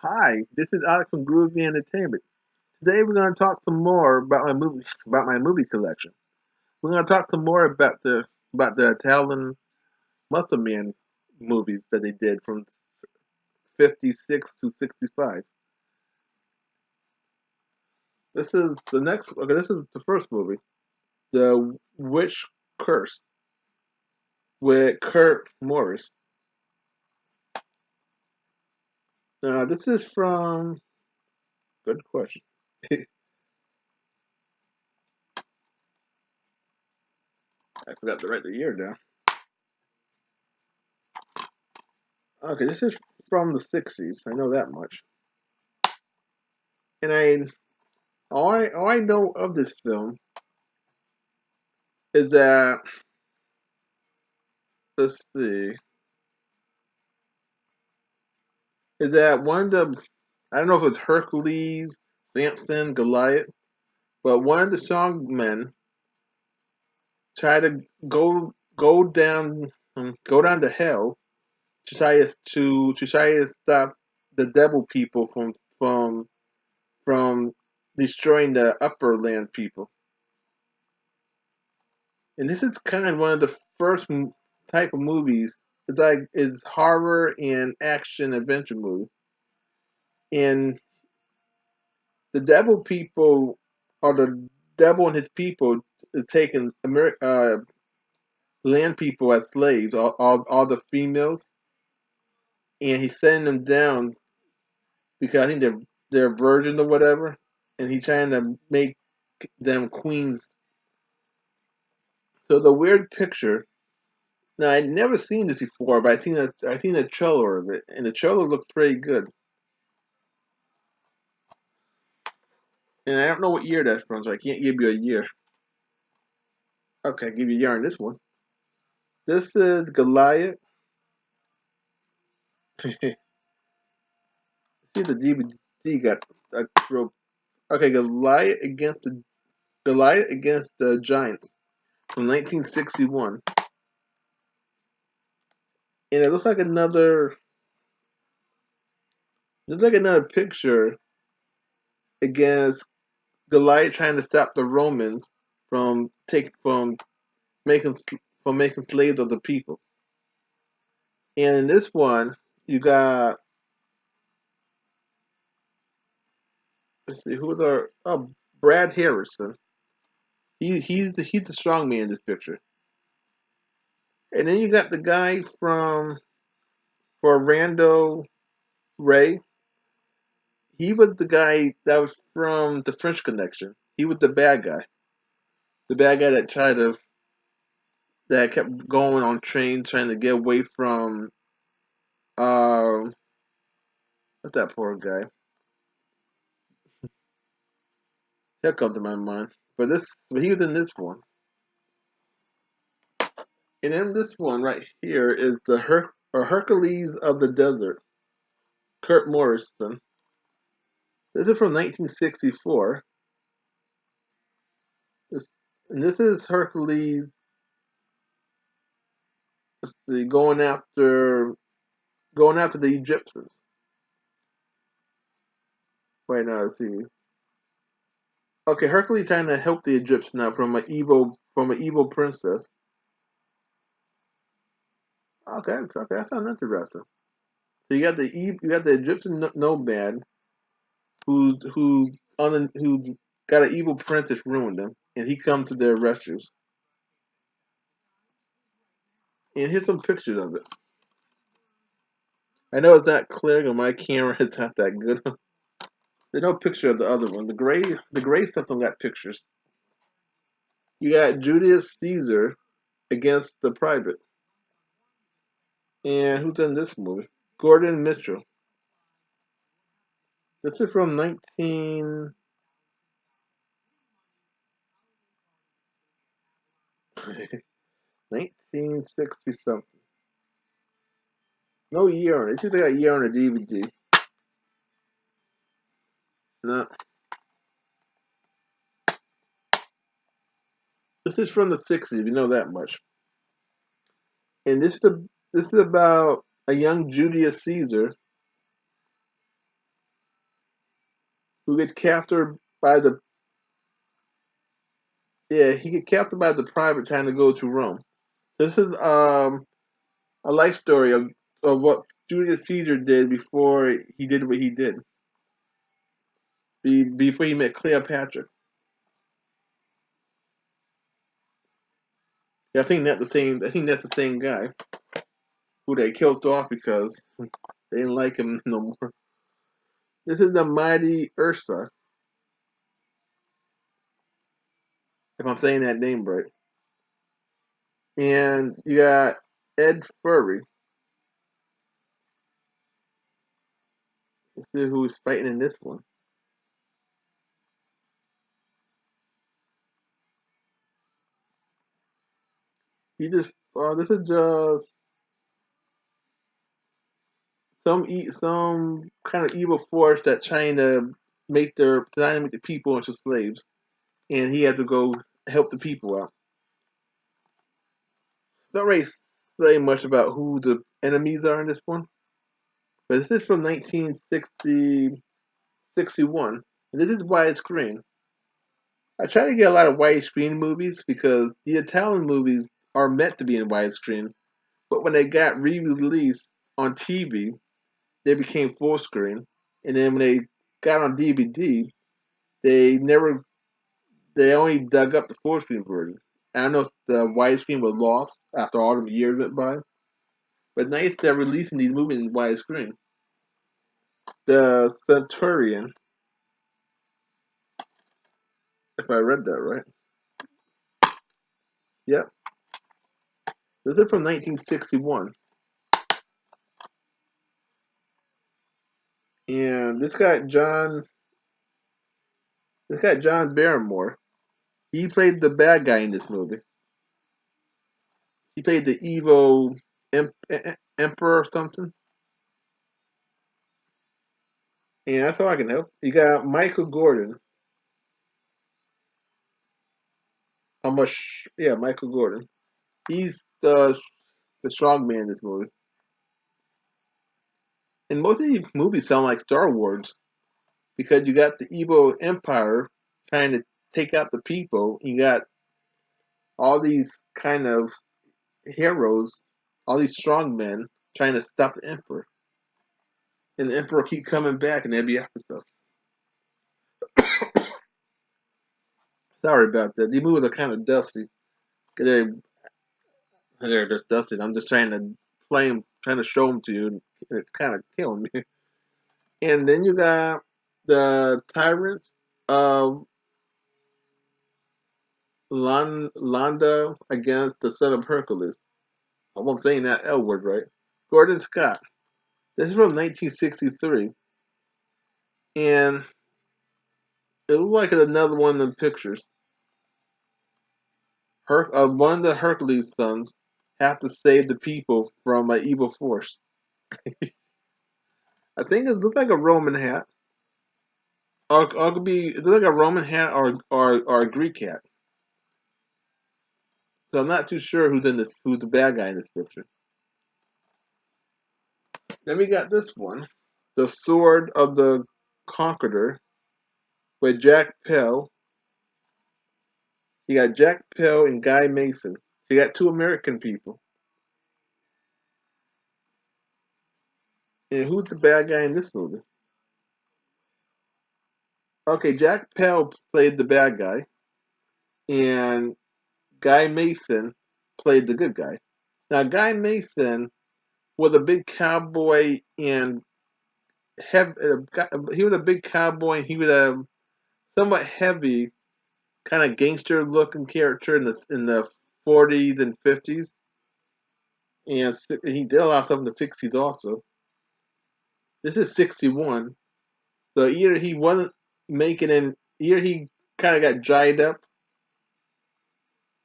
Hi, this is Alex from Groovy Entertainment. Today we're going to talk some more about my movie collection. We're going to talk some more about the Italian Muscle Man movies that they did from 56 to 65. This is the next. Okay, this is the first movie, The Witch Curse, with Kurt Morris. This is from. Good question. I forgot to write the year down. Okay, this is from the 60s. I know that much. And all I know of this film is that, let's see, is that one of the, I don't know if it's Hercules, Sampson, Goliath, but one of the songmen tried to go down to hell to try to stop the devil people from destroying the upper land people. And this is kind of one of the first type of movies. It's horror and action adventure movie. And the devil people, or the devil and his people, is taking land people as slaves, all the females, and he's sending them down because I think they're virgins or whatever, and he's trying to make them queens. So the weird picture. Now I'd never seen this before, but I seen a trailer of it, and the trailer looked pretty good. And I don't know what year that's from, so I can't give you a year. Okay, I'll give you a year on this one. This is Goliath. See, the DVD got a real. Okay, Goliath against the Giants from 1961, and it looks like another picture against Goliath trying to stop the Romans from take making from making slaves of the people. And in this one, you got, let's see, who was our, Brad Harrison. He's the strong man in this picture. And then you got the guy for Rando Ray. He was the guy that was from the French Connection. He was the bad guy. The bad guy that kept going on trains trying to get away from, um what's that poor guy? He'll come to my mind. But he was in this one. And in this one right here is the Hercules of the Desert, Kurt Morrison. This is from 1964. This, and this is Hercules, let's see, going after the Egyptians. Right now, let's see. Okay, Hercules trying to help the Egyptians now from an evil princess. Okay, that sounds interesting. So you got the Egyptian nomad who got an evil princess ruined them, and he comes to their rescues. And here's some pictures of it. I know it's not clear because my camera is not that good. There's no picture of the other one. The gray stuff don't got pictures. You got Julius Caesar against the private. And who's in this movie? Gordon Mitchell. This is from 1960 something. No year on it. It should have got a year on the DVD. No. This is from the 60s, if you know that much. And this is about a young Julius Caesar who gets captured by the yeah, he get captured by the private trying to go to Rome. This is a life story of what Julius Caesar did before he did what he did. Before he met Cleopatra. Yeah, I think that's the same. I think that's the same guy who they killed off because they didn't like him no more. This is the Mighty Ursula, if I'm saying that name right. And you got Ed Furry. Let's see who's fighting in this one. He just this is just some kind of evil force that's trying to make the people into slaves, and he had to go help the people out. Don't really say much about who the enemies are in this one, but this is from 1961, and this is widescreen. I try to get a lot of widescreen movies because the Italian movies are meant to be in widescreen, but when they got re-released on TV, they became full screen, and then when they got on DVD, they never they only dug up the full screen version. I don't know if the widescreen was lost after all the years went by, but now they're releasing these movies in widescreen. The Centurion, if I read that right. Yep. This is from 1961. And this guy John Barrymore, he played the bad guy in this movie. He played the evil emperor or something. And that's all I can help. You got Michael Gordon. How much? Yeah, Michael Gordon. He's the strong man in this movie. And most of these movies sound like Star Wars because you got the evil empire trying to take out the people. You got all these kind of heroes, all these strong men trying to stop the emperor, and the emperor keep coming back in every episode. Sorry about that. These movies are kind of dusty. They're they're just dusty. I'm just trying to play them, trying to show them to you. And it's kind of killing me. And then you got the tyrants of Landa against the son of Hercules. I won't say that L word right. Gordon Scott. This is from 1963, and it looks like another one of the pictures. One of the Hercules sons have to save the people from an evil force. I think it looks like a Roman hat, or it could be it looks like a Roman hat or a Greek hat. So I'm not too sure who's the bad guy in this picture. Then we got this one, the Sword of the Conqueror, with Jack Pell. You got Jack Pell and Guy Mason. You got two American people. And who's the bad guy in this movie? Okay, Jack Pell played the bad guy, and Guy Mason played the good guy. Now, Guy Mason was a big cowboy and he was a big cowboy and he was a somewhat heavy kind of gangster looking character in the 40s and 50s, and he did a lot of stuff in the 60s also. This is 61. So either he wasn't making it, either he kind of got dried up,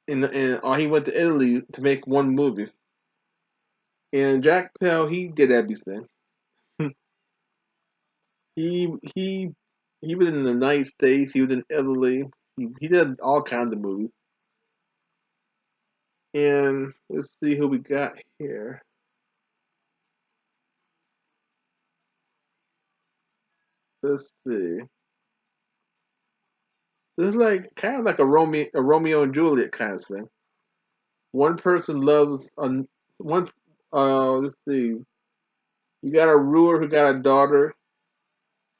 or he went to Italy to make one movie. And Jack Pell, he did everything. He he was in the United States. He was in Italy. He did all kinds of movies. And let's see who we got here. Let's see. This is like kind of like a Romeo and Juliet kind of thing. One person loves one. Let's see. You got a ruler who got a daughter,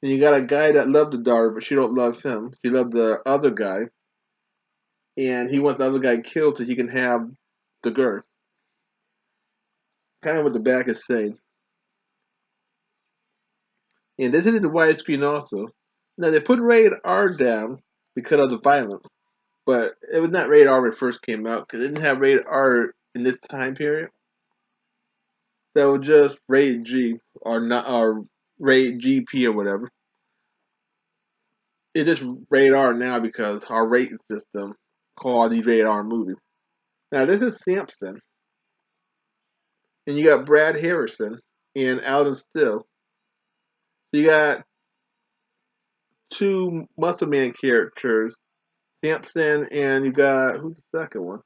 and you got a guy that loved the daughter, but she don't love him. She loved the other guy, and he wants the other guy killed so he can have the girl. Kind of what the back is saying. And this is the widescreen also. Now they put rated R down because of the violence, but it was not rated R when it first came out because it didn't have rated R in this time period. That was just rated G or not or rated GP or whatever. It just rated R now because our rating system called these rated R movies. Now this is Sampson, and you got Brad Harrison and Alden Still. So you got two Muscle Man characters, Sampson, and you got who's the second one?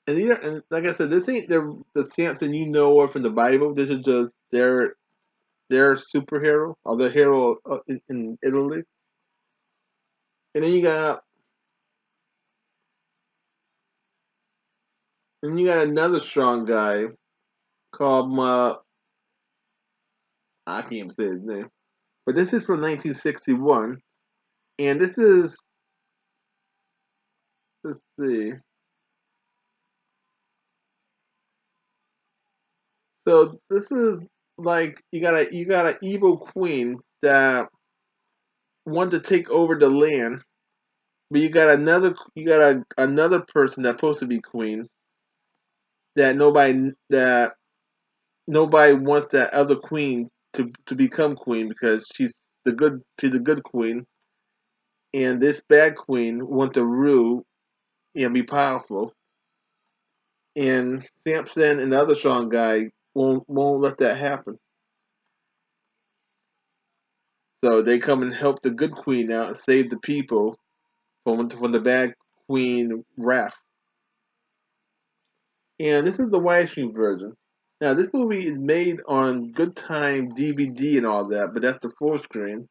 And like I said, this ain't the Sampson you know of from the Bible. This is just their superhero or the hero in Italy. And then you got another strong guy called I can't even say his name, but this is from 1961, and this is let's see. So this is like you got an evil queen that wants to take over the land, but you got another person that's supposed to be queen that nobody wants that other queen to become queen because she's a good queen, and this bad queen wants to rule and be powerful. And Samson and the other strong guy won't let that happen. So they come and help the good queen out and save the people from the bad queen wrath. And this is the widescreen version. Now this movie is made on Good Time DVD and all that, but that's the full screen.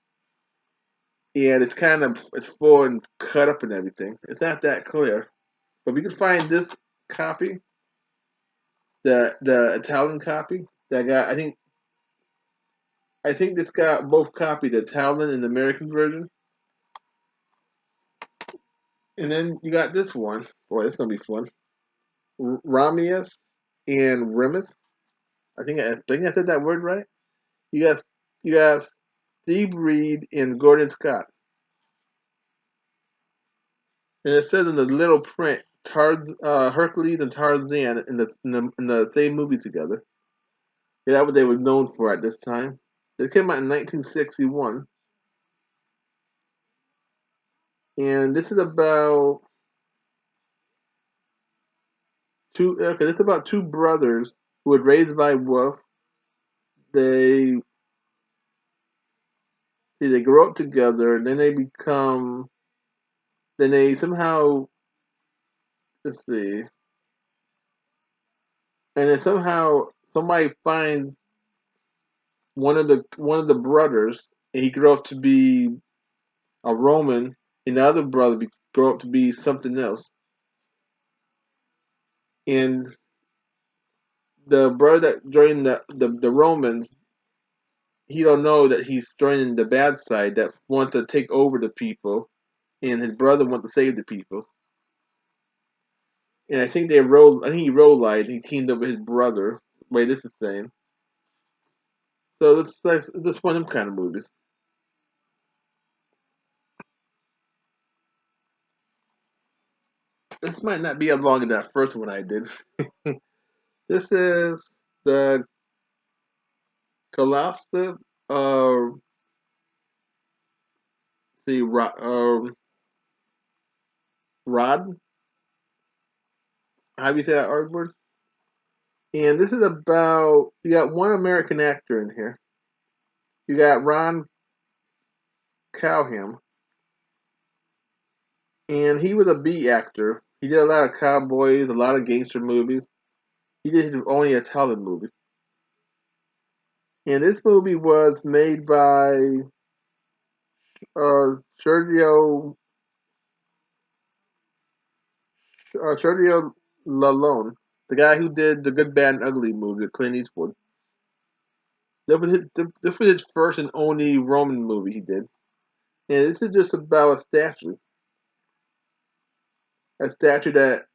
And it's full and cut up and everything. It's not that clear. But we can find this copy, the Italian copy that got I think this got both copied, the Italian and the American version. And then you got this one. Boy, it's gonna be fun. Ramius and Remus. I think I said that word right. You got Steve Reed and Gordon Scott. And it says in the little print, Hercules and Tarzan in the same movie together. Yeah, that's what they were known for at this time. It came out in 1961, and this is about two. Okay, this is about two brothers who were raised by a wolf. They they grow up together, and then they become. Then they somehow let's see, and then somehow somebody finds one of the brothers, and he grew up to be a Roman, and the other brother grew up to be something else. And the brother that joined the Romans, he don't know that he's joining the bad side that wants to take over the people, and his brother wants to save the people. And I think he rolled light. He teamed up with his brother. Wait, this is the same. So this one of them kind of movies. This might not be as long as that first one I did. This is the Goliath. Uh, see, Rod. How do you say that word? And this is about you got one American actor in here. You got Ron Cowham, and he was a B actor. He did a lot of cowboys, a lot of gangster movies. He did his only Italian movie. And this movie was made by Sergio Sergio Lalone, the guy who did the Good, Bad, and Ugly movie with Clint Eastwood. This was his first and only Roman movie he did. And this is just about a statue that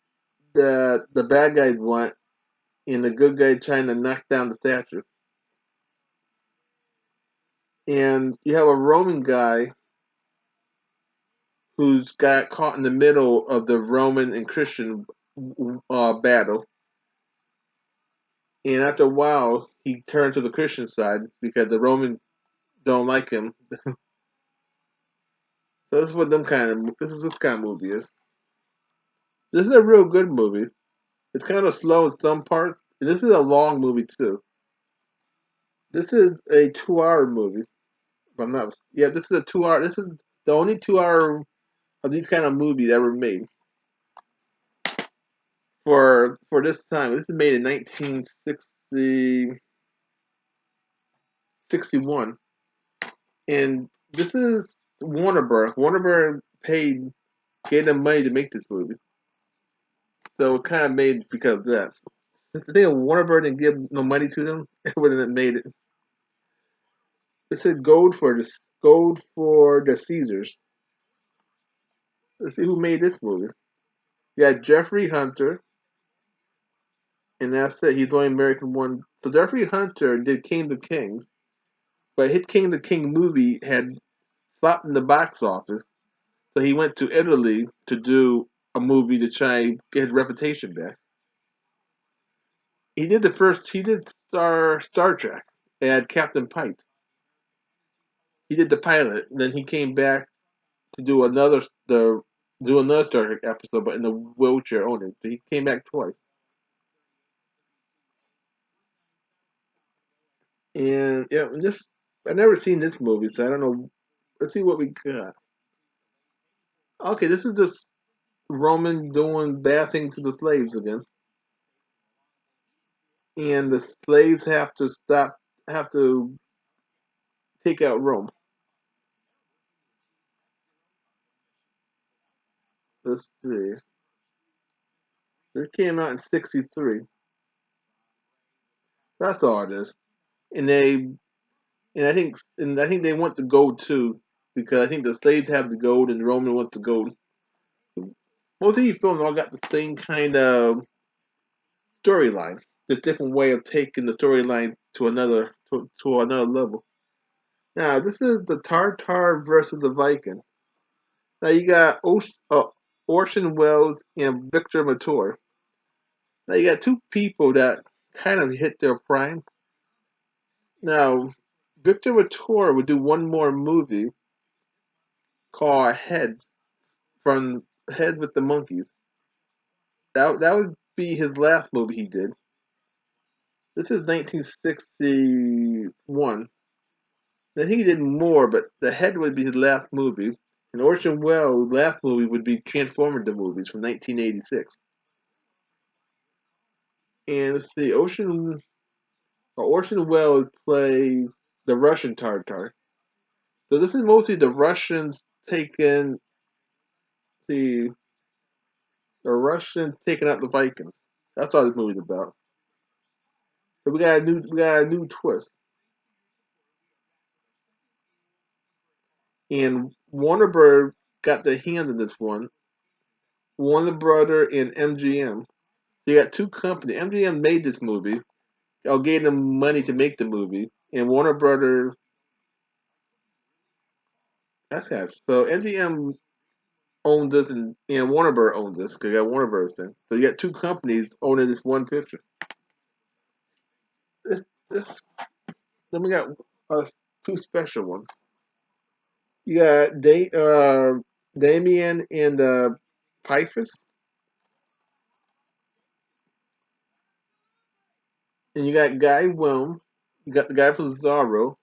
the bad guys want, and the good guy trying to knock down the statue. And you have a Roman guy who's got caught in the middle of the Roman and Christian battle. And after a while, he turns to the Christian side because the Romans don't like him. So this is what them kind of this kind of movie is. This is a real good movie. It's kind of slow in some parts. And this is a long movie too. This is a 2 hour movie. If I'm not, yeah, this is a 2 hour. This is the only 2 hour of these kind of movies ever made for this time. This is made in 1961, and this is Warner Bros. Warner Bros. Gave them money to make this movie, so it kind of made because of that. If the thing of Warner Bros. Didn't give no money to them, it wouldn't have made it. It said gold for the Caesars. Let's see who made this movie. You got Jeffrey Hunter, and that's it. He's the only American one. So Jeffrey Hunter did King of Kings, but his King of the King movie had flopped in the box office, so he went to Italy to do a movie to try and get his reputation back. He did the first. He did Star Trek. They had Captain Pike. He did the pilot. Then he came back to do another Star Trek episode, but in the wheelchair only. So he came back twice. And yeah, this I never seen this movie, so I don't know. Let's see what we got. Okay, this is just Roman doing bad things to the slaves again, and the slaves have to take out Rome. Let's see. This came out in '63. That's all it is. And I think they want the gold too, because I think the slaves have the gold and the Roman want the gold. Most of these films all got the same kind of storyline, just different way of taking the storyline to another level. Now this is the Tartar versus the Viking. Now you got Orson Welles and Victor Mature. Now you got two people that kind of hit their prime. Now Victor Mature would do one more movie called from Heads with the Monkeys. That would be his last movie he did. This is 1961. I think he did more, but The Head would be his last movie. And Orson Welles' last movie would be Transformers the movies from 1986. And let's see, Orson Welles plays the Russian Tartar. So this is mostly the Russians the the Russians taking out the Vikings. That's all this movie's about. So we got a new twist. And Warner Bros. Got their hand in this one. Warner Brother and MGM. So you got two companies. MGM made this movie. Or gave them money to make the movie. And Warner Brother. That's kind of, so MGM owns this and Warner Bros. Owns this because you got Warner Bros. Thing. So you got two companies owning this one picture. This, this, then we got uh, two special ones. You got Damien and Pythus, and you got Guy Wilm. You got the guy from Zorro,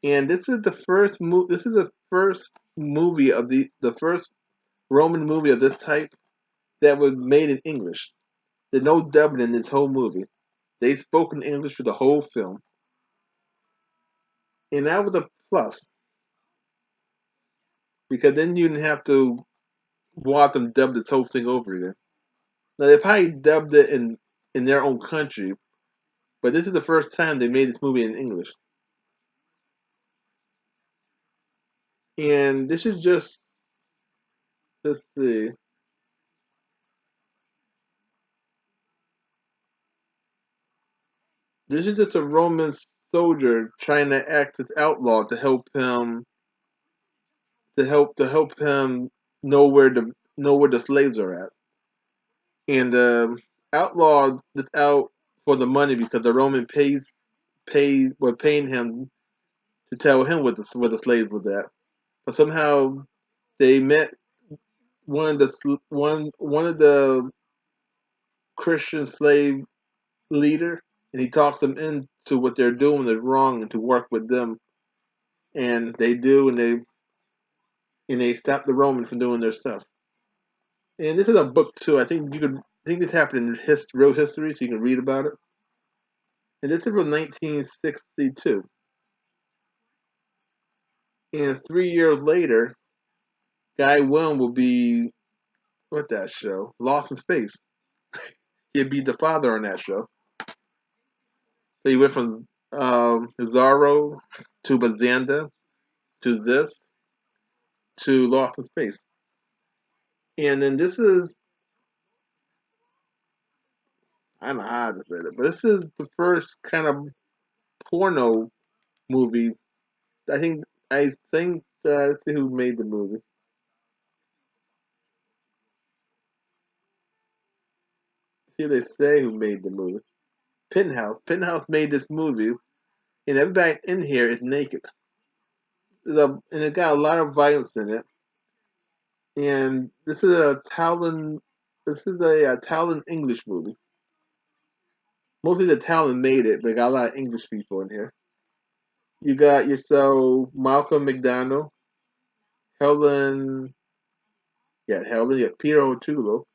and this is the first This is the first movie of the first Roman movie of this type that was made in English. There's no dubbing in this whole movie. They spoke in English for the whole film, and that was a plus. because then you didn't have to watch them dub this whole thing over again. Now they probably dubbed it in their own country, but this is the first time they made this movie in English. And this is just, let's see, this is just a Roman soldier trying to act as outlaw to help him to help him know where the slaves are at. And the outlaw is out for the money because the Roman were paying him to tell him where the slaves was at. But somehow they met one of the Christian slave leader, and he talks them into what they're doing is wrong and to work with them. And they do, and they stop the Romans from doing their stuff. And this is a book too. I think this happened in real history, so you can read about it. And this is from 1962. And 3 years later, Guy Williams will be what that show? Lost in Space. He'd be the father on that show. So he went from Zorro to Bazanda to this to Lost in Space. And then this is, I don't know how to say it, but this is the first kind of porno movie. I think let's see who made the movie. See if they say who made the movie. Penthouse. Penthouse made this movie, and everybody in here is naked. And it got a lot of violence in it. And This is a Talon English movie. Mostly the Talon made it, but got a lot of English people in here. You got yourself Malcolm McDonald, Helen, Helen, you got Peter O'Toole,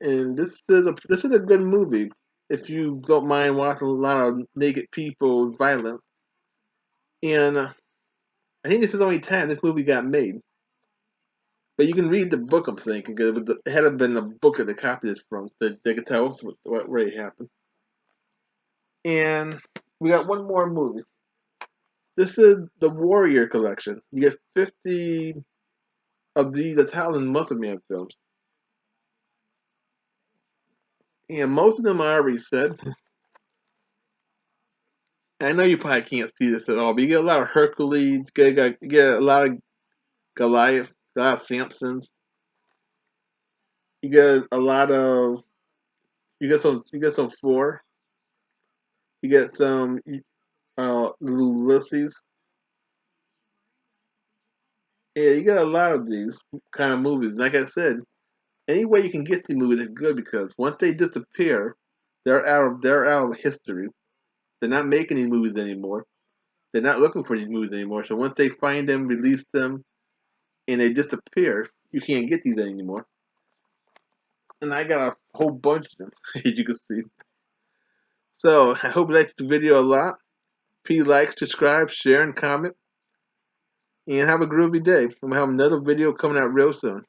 and this is a good movie if you don't mind watching a lot of naked people violent. And I think this is the only time this movie got made. But you can read the book, I'm thinking, because it had been a book that they copied this from, so they could tell us what really happened. And we got one more movie. This is the Warrior Collection. You get 50 of these Italian Muscle Man films. And most of them I already said. I know you probably can't see this at all, but you get a lot of Hercules, you get a lot of Goliath, a lot of Sampsons. You get a lot of you get some Thor. You get some Ulysses. Yeah, you get a lot of these kind of movies. Like I said, any way you can get these movies is good because once they disappear, they're out of history. They're not making these movies anymore. They're not looking for these movies anymore. So once they find them, release them, and they disappear, you can't get these anymore. And I got a whole bunch of them, as you can see. So I hope you liked the video a lot. Please like, subscribe, share, and comment. And have a groovy day. I'm gonna have another video coming out real soon.